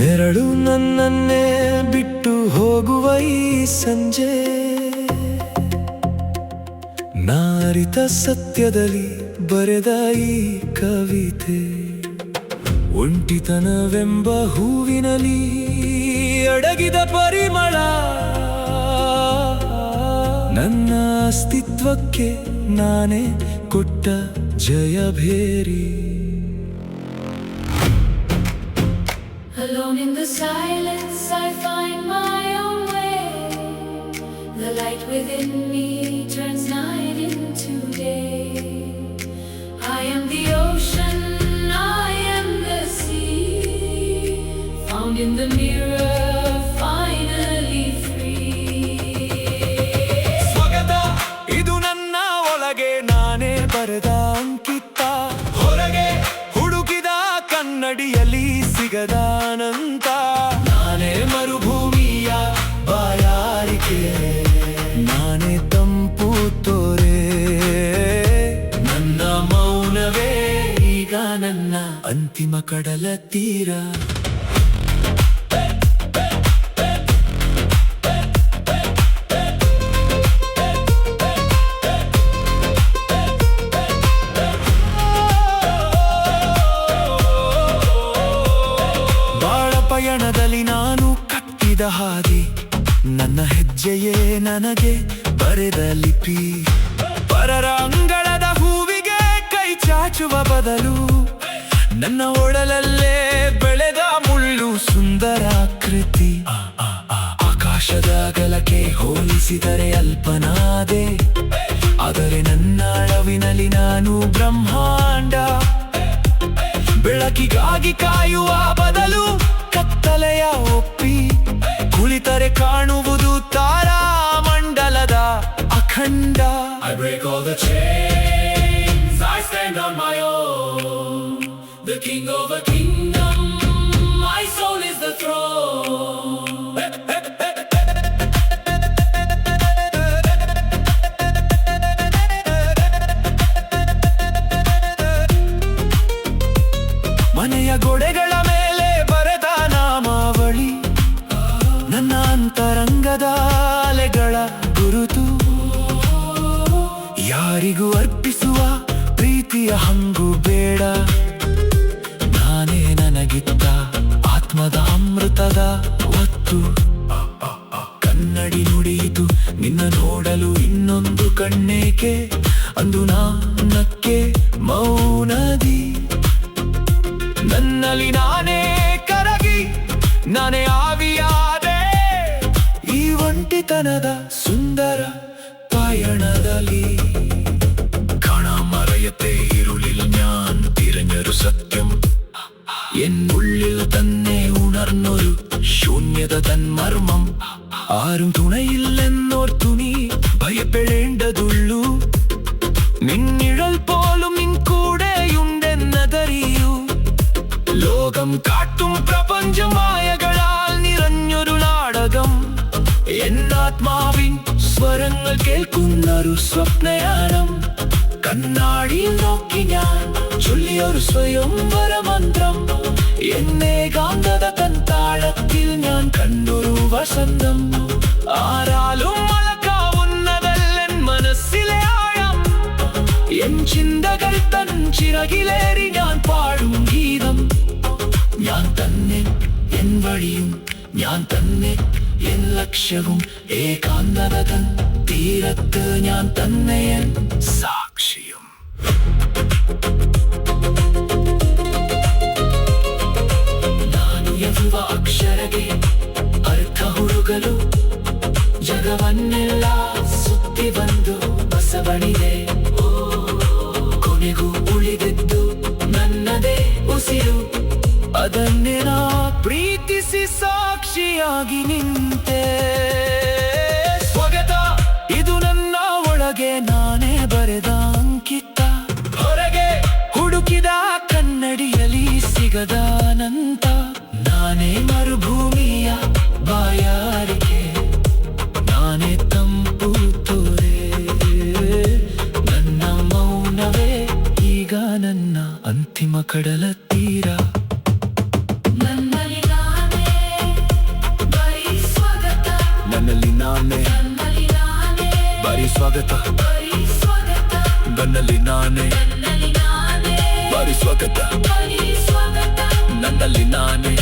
ನೆರಳು ನನ್ನನ್ನೇ ಬಿಟ್ಟು ಹೋಗುವ ಈ ಸಂಜೆ, ನಾರಿತ ಸತ್ಯದಲ್ಲಿ ಬರೆದ ಈ ಕವಿತೆ. ಒಂಟಿತನವೆಂಬ ಹೂವಿನಲ್ಲಿ ಅಡಗಿದ ಪರಿಮಳ, ನನ್ನ ಅಸ್ತಿತ್ವಕ್ಕೆ ನಾನೇ ಕೊಟ್ಟ ಜಯಭೇರಿ. Alone in the silence I find my own way. The light within me turns night into day. I am the ocean, I am the sea, found in the mirror, finally free. ಸ್ವಗತ ಇದು ನನ್ನ ಒಳಗೆ ನಾನೇ ಬರೆದ ಅಂಕಿತ, ಹೊರಗೆ ಹುಡುಕಿದ ಕನ್ನಡಿಯಲ್ಲಿ ಸಿಗದ ಅನಂತ. ನಾನೇ ಮರುಭೂಮಿಯ ಬಾಯಾರಿಕೆ, ನಾನೇ ತಂಪು ತೋರೆ, ನನ್ನ ಮೌನವೇ ಈಗ ನನ್ನ ಅಂತಿಮ ಕಡಲ ತೀರ. ಪಯಣದಲ್ಲಿ ನಾನು ಕಟ್ಟಿದ ಹಾದಿ, ನನ್ನ ಹೆಜ್ಜೆಯೇ ನನಗೆ ಬರೆದ ಲಿಪಿ. ಪರರ ಅಂಗಳದ ಹೂವಿಗೆ ಕೈ ಚಾಚುವ ಬದಲು ನನ್ನ ಒಡಲಲ್ಲೇ ಬೆಳೆದ ಮುಳ್ಳು ಸುಂದರ ಕೃತಿ. ಆಕಾಶದ ಅಗಲಕ್ಕೆ ಹೋಲಿಸಿದರೆ ಅಲ್ಪನಾದೆ, ಆದರೆ ನನ್ನ ಅಳವಿನಲ್ಲಿ ನಾನು ಬ್ರಹ್ಮಾಂಡ. ಬೆಳಕಿಗಾಗಿ ಕಾಯುವ ಬದಲು ಕತ್ತಲೆಯ ಒಪ್ಪಿ ಕುಳಿತರೆ ಕಾಣುವುದು ತಾರಾ ಮಂಡಲದ ಅಖಂಡ. I break all the chains, I stand on my own, the king of a kingdom, my soul is the throne. ಮನೆಯ ಗೋಡೆಗಳ ಮೇಲೆ ಬರೆದ ನಾಮಾವಳಿ, ನನ್ನ ಅಂತರಂಗದ ಅಲೆಗಳ ಗುರುತು. ಯಾರಿಗೂ ಅರ್ಪಿಸುವ ಪ್ರೀತಿಯ ಹಂಗು ಬೇಡ, ನಾನೇ ನನಗಿತ್ತ ಆತ್ಮದ ಅಮೃತದ ಒತ್ತು. ಕನ್ನಡಿ ನುಡಿಯಿತು ನಿನ್ನ ನೋಡಲು ಇನ್ನೊಂದು ಕಣ್ಣೇಕೆ, ಅಂದು ನಕ್ಕೆ ಮೌನದಿ. ನನ್ನಲ್ಲಿ ನಾನೇ ಕರಗಿ ನಾನೇ ಆವಿಯಾದೆ, ഈ ಒಂಟಿತನದ സുന്ദര പയണದಲ್ಲಿ. കാണാമറയത്തെ ഇരുളിൽ ഞാൻ തിരഞ്ഞൊരു സത്യം, എന്നുള്ളിൽ തന്നെ ഉണർന്നൊരു ശൂന്യത തൻ മർമ്മം. ആരും തുണയില്ലെന്നോർത്തു നീ ഭയപ്പെടേണ്ടതുള്ളൂ, നിന്നിഴൽ പോലും നിൻ കൂടെയുണ്ടെന്നതറിയൂ. ലോകം കാട്ടും പ്രപഞ്ചമായകളാൽ നിറഞ്ഞൊരു നാടകം, എന്നാത്മാവിൻ സ്വരങ്ങൾ കേൾക്കുന്നൊരു സ്വപ്നയാനം. കണ്ണാടിയിൽ നോക്കി ഞാൻ ചൊല്ലിയൊരു സ്വയംവരമന്ത്രം, എന്നേകാന്തത തൻ താളത്തിൽ ഞാൻ കണ്ടൊരു വസന്തം. ആരാലും അളക്കാവുന്നതല്ലെൻ മനസ്സിലെ ആഴം, എൻ ചിന്തകൾ തൻ ചിറകിലേറി ഞാൻ പാടും ഗീതം. ഞാൻ തന്നെ എൻ വഴിയും, ഞാൻ തന്നെ എൻ ലക്ഷ്യവും, ഏകാന്തത തൻ തീരത്ത് ഞാൻ തന്നെ എൻ സാക്ഷിയും. ನಾನು ಎನ್ನುವ ಅಕ್ಷರಗೆ ಅರ್ಥ ಹುಡುಗಲು ಜಗವನ್ನೆಲ್ಲ ಸುತ್ತಿ ಬಂದು ಬಸವಣಿದೆ. ಕೊನೆಗೂ ಉಳಿದಿದ್ದು ನನ್ನದೇ ಉಸಿರು, ಅದನ್ನೇ ನಾ ಪ್ರೀತಿಸಿ ಸಾಕ್ಷಿಯಾಗಿ ನಿಂತೆ. ಸ್ವಗತ ಇದು ನನ್ನ ಒಳಗೆ ನಾನೇ ಬರೆದ ಅಂಕಿತ, ಹೊರಗೆ ಹುಡುಕಿದ ಕನ್ನಡಿಯಲ್ಲಿ ಸಿಗದ ಅನಂತ. ನಾನೇ ಮರುಭೂಮಿಯ ಬಾಯಾರಿಕೆ, ನಾನೇ ತಂಪು ತೋರೆ, ನನ್ನ ಮೌನವೇ ಈಗ ನನ್ನ ಅಂತಿಮ ಕಡಲ ತೀರ. ನನ್ನಲ್ಲಿ ನಾನೇ ಸ್ವಾಗತ ನನ್ನಲ್ಲಿ ನಾನೇ ಬಾರಿ ಸ್ವಾಗತ ನನ್ನಲ್ಲಿ ನಾನೇ